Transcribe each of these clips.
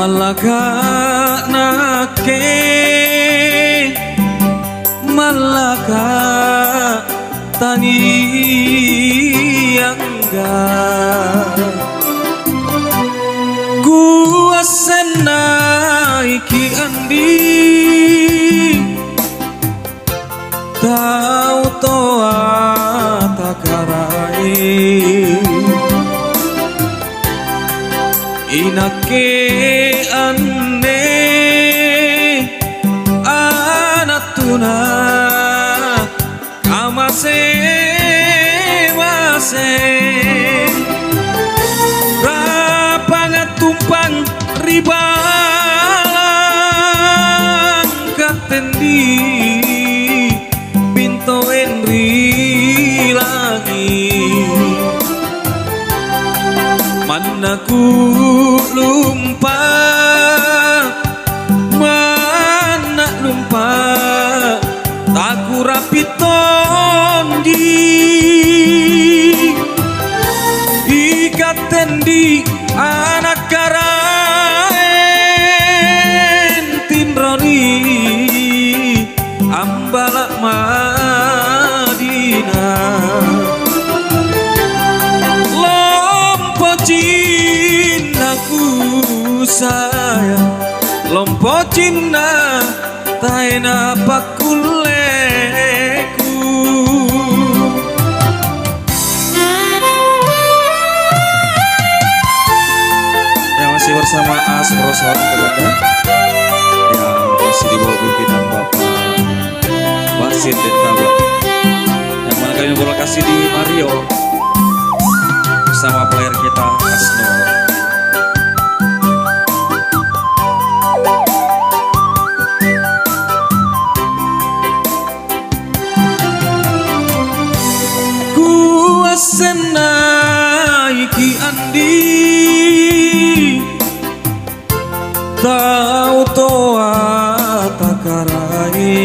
Malaga nake Malaga tani angga kuasana iki andi tau toa takarai inake ane anatuna kamase mase rapangat tumpang ribalang katendi pinto enri lagi manaku lumpat mana lumpat taku rapiton di ikatendi anak karaen tinroni ambalak Madinah lompo cintaku sayang lompo cinta taina pakuleku yang masih bersama Asro Sound yang masih di bawah pimpinan Bapak Basit dan Tabak yang mana kami berlokasi di Mario bersama player kita Asno. Kuasana iki andi tau toa takarai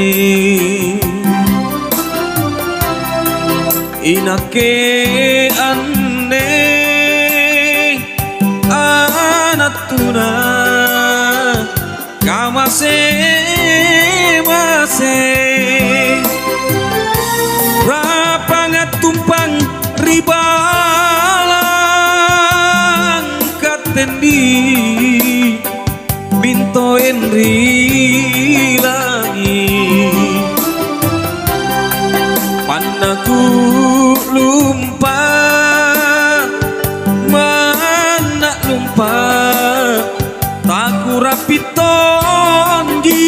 inake ane anatuna kamase mase rapangat tumpang ribalang katendi binto enri lagi panaku lumpat mana lumpat taku rapiton di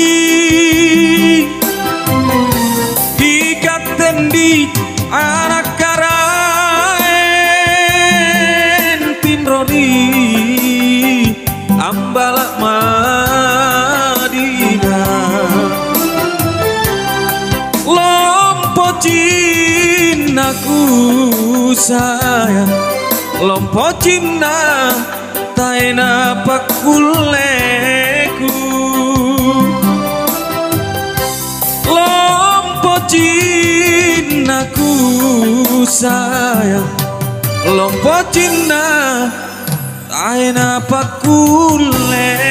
ikatendi anak karaen tinroni ambalak Madinah lompo cintaku sayang lompo cinta taina pakuleku lompo cintaku sayang lompo cinta taina pakuleku